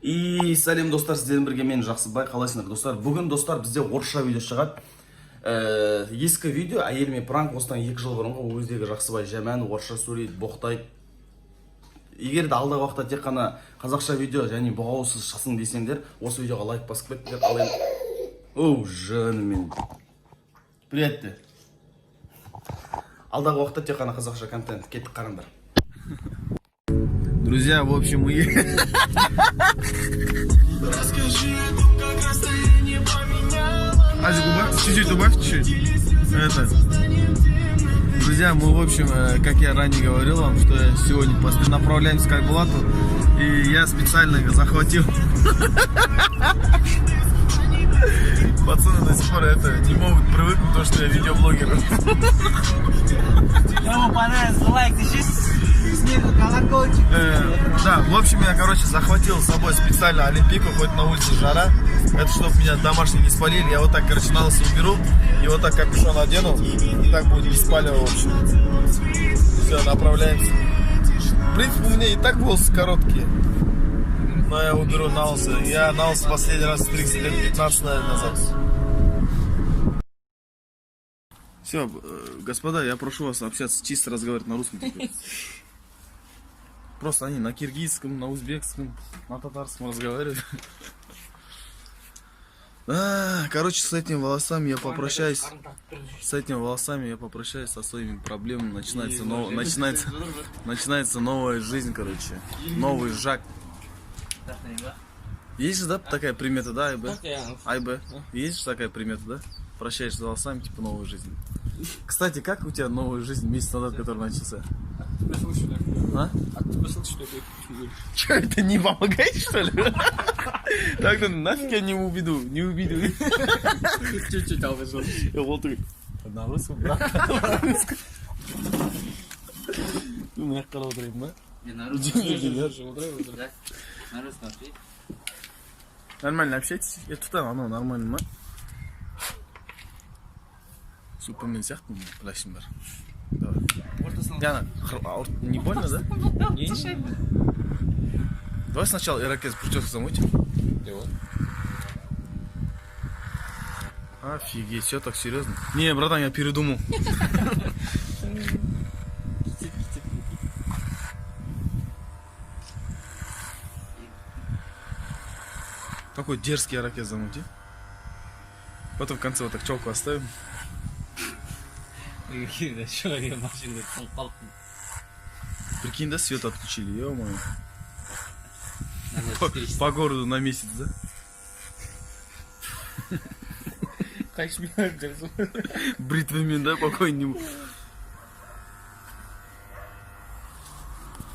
И сәлем достар, сіздермен бірге мен Жақсыбай. Қалайсыңдар достар? Бүгін достар бізде орысша видео шығады. Ескі видео, әйеліме пранк, осыдан 2 жыл бұрынғы өздегі Жақсыбай жаман орысша сөйлейді, боқтайды. Егер де алдағы уақытта тек қана қазақша видео және бұғаусыз шықсын десеңдер, осы видеоға лайк басып кетіңдер. Ал енді оу, жаным мен. Привет те. Алдағы уақытта тек қана қазақша контент. Кеттік, қараңдар. Друзья, в общем, мы... Азик, убавь, чуть-чуть убавь, чуть-чуть. Это... Друзья, мы, в общем, как я ранее говорил вам, что я сегодня направляемся к Айбулату, и я специально захватил. Пацаны до сих пор не могут привыкнуть, то, что я видеоблогер. Ему понравился лайк, ты сейчас снизу колокольчик. Да, в общем, я, короче, захватил с собой специально олимпийку, хоть на улице жара. Это чтобы меня домашние не спалили. Я вот так, короче, на лысо уберу, и вот так капюшон одену, и так будет не спаливать, в общем. Все, направляемся. В принципе, у меня и так волосы короткие. Но я уберу на лысо. Я на лысо последний раз стригся лет 15, наверное, назад. Все, господа, я прошу вас общаться, чисто разговаривать на русском теперь. Просто они на киргизском, на узбекском, на татарском разговаривают. Короче, с этими волосами я попрощаюсь. С этими волосами я попрощаюсь со своими проблемами. Начинается новая жизнь, короче. Новый Жак. Есть же, да, такая примета, да, Айбе? Айбе. Есть же такая примета, да? Прощаешься с волосами, типа новую жизнь. Кстати, как у тебя новая жизнь месяц назад, который начался? А? Че, это не помогает, что ли? Так-то нафиг я не убеду. Чуть-чуть алвежу. Вот и. На русском, брат. Ну, меня колодрим, да? На русском. На русском. Нормально общайтесь. Это там, оно нормально, да? Супермен сияқты плащым бар. Давай. Не больно, да? Давай сначала ирокез прическу замутим. Офигеть, все так серьезно. Не, братан, я передумал. Такой дерзкий ирокез замути. Потом в конце вот так челку оставим. Прикинь, да, свет отключили, ё-моё. По городу на месяц, да? Бритвами, да, покойнему.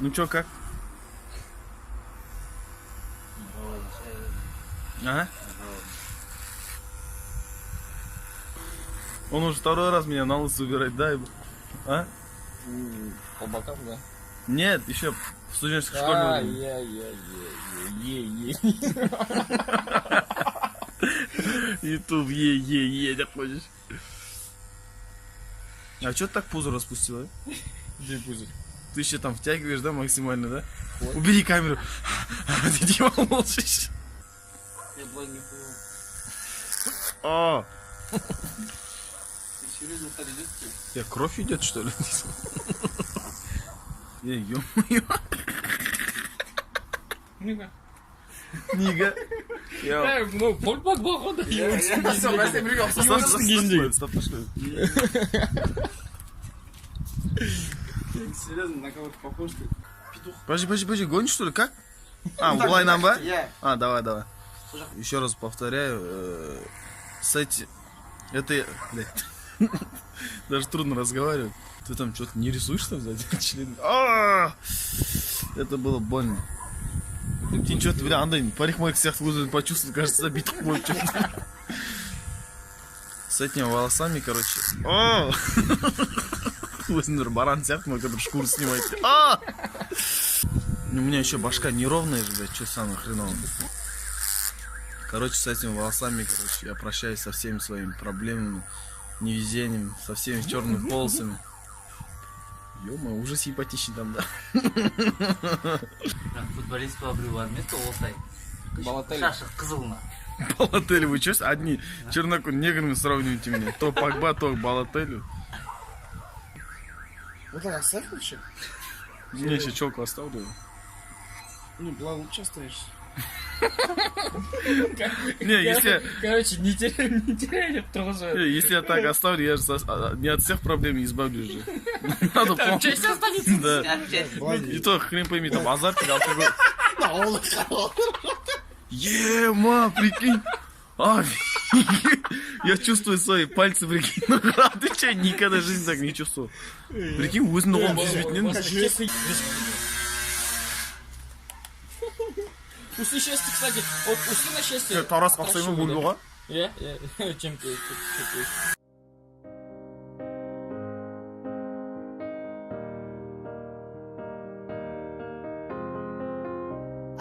Ну чё, как? Ага. Он уже второй раз меня на лысо убирает, да? А? По бокам, да? Нет, еще в студенческой школе. Ютуб, ты хочешь? А что ты так пузо распустила? Где пузо? Ты еще там втягиваешь, да, максимально, да? Вот. Убери камеру. Ты не молчишь. Я бы не понял. О! Серьезно так идет? Я кровь идет, что ли? Ё-моё. Нига. Нига. Ну, польпак походу. Стоп. Серьезно, на кого-то похож ты? Петух. Подожди, гонишь, что ли? Как? Улай намба? Давай. Еще раз повторяю. Это... Даже трудно разговаривать. Ты там что-то не рисуешь там сзади? Это было больно. Ты что-то, бля, андай, парикмахер всех вызвали, почувствовал, кажется, забитый мой что-то. С этими волосами, короче. Возьмер баран всех, мой, который шкуру снимает. У меня еще башка неровная же, блядь, что самое хреновое. Короче, с этими волосами, короче, я прощаюсь со всеми своими проблемами, невезением, со всеми черными полосами. Ё-моё, уже симпатичный там, да? Футболист по обрыву место Олсай. Балатели. Шаша, кызылна. Балотель, вы что, одни чернокон неграми сравниваете меня? То Погба, то Балотель. Вот так оставь лучше. Не, еще челку оставлю. Не, благо лучше оставишь. Не, если... Короче, не теряй тоже. Если я так оставлю, я же не от всех проблем избавлюсь же. Надо помнить. Часть останется. Да. И то хрен пойми, там азарт или алкоголь. Ема, прикинь. Я чувствую свои пальцы, прикинь. Ну, правда, что, никогда в жизни так не чувствовал. Прикинь, өзімді қолым сезбейтін. Усы счастья, кстати. Вот усы на счастье. Тарас қақсайма бульбаға. Я? Чем ты?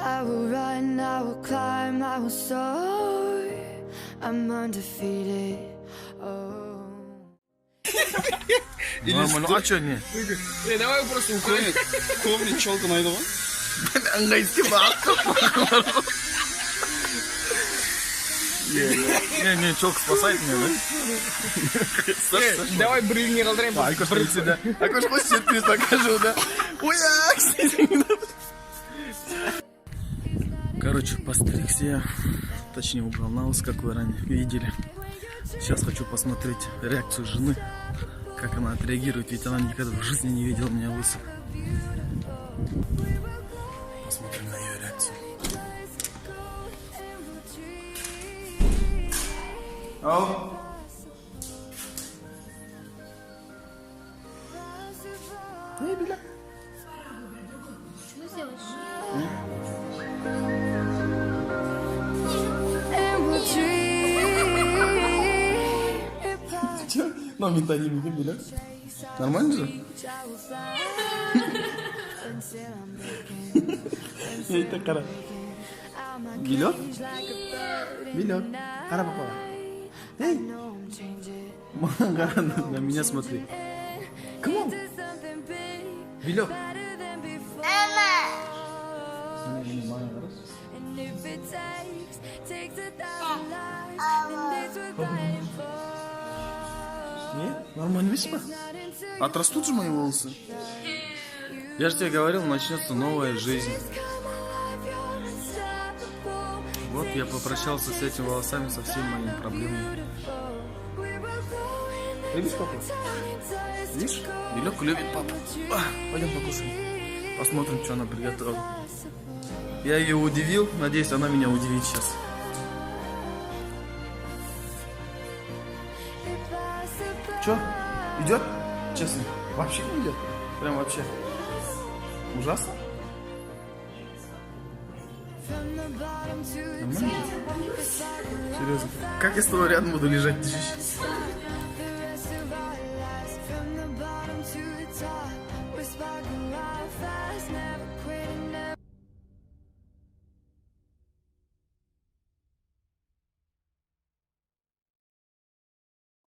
I will run, I will climb, I will soar. I'm undefeated. Oh. Нормально, а что не? Давай просто украинец. Коврик челка найду ғой. Аңғайске бақы. Не, челка спасает меня, да? Давай брыльни раздрем. Айкош полиция, да. Айкош полиция, ты покажу, да. Короче, постригся я. Точнее, убрал на лысо, как вы ранее видели. Сейчас хочу посмотреть реакцию жены. Как она отреагирует, ведь она никогда в жизни не видела меня лысым. Посмотрим на ее реакцию. Ау. Ну, ментальный мигель, Биля. Нормально же? Я это кара. Билет? Билет. Кара попала. Эй! На меня смотри. Come on. Билет. Нет? Нормально весьма. Отрастут же мои волосы. Я же тебе говорил, начнется новая жизнь. Вот я попрощался с этими волосами, со всеми моими проблемами. Любишь папу? Видишь? Белек любит папу. Пойдем покушаем. Посмотрим, что она приготовила. Я ее удивил, надеюсь, она меня удивит сейчас. Че? Идет? Честно? Вообще не идет? Прям вообще. Ужасно? Нормально? Серьезно? Как я с тобой рядом буду лежать?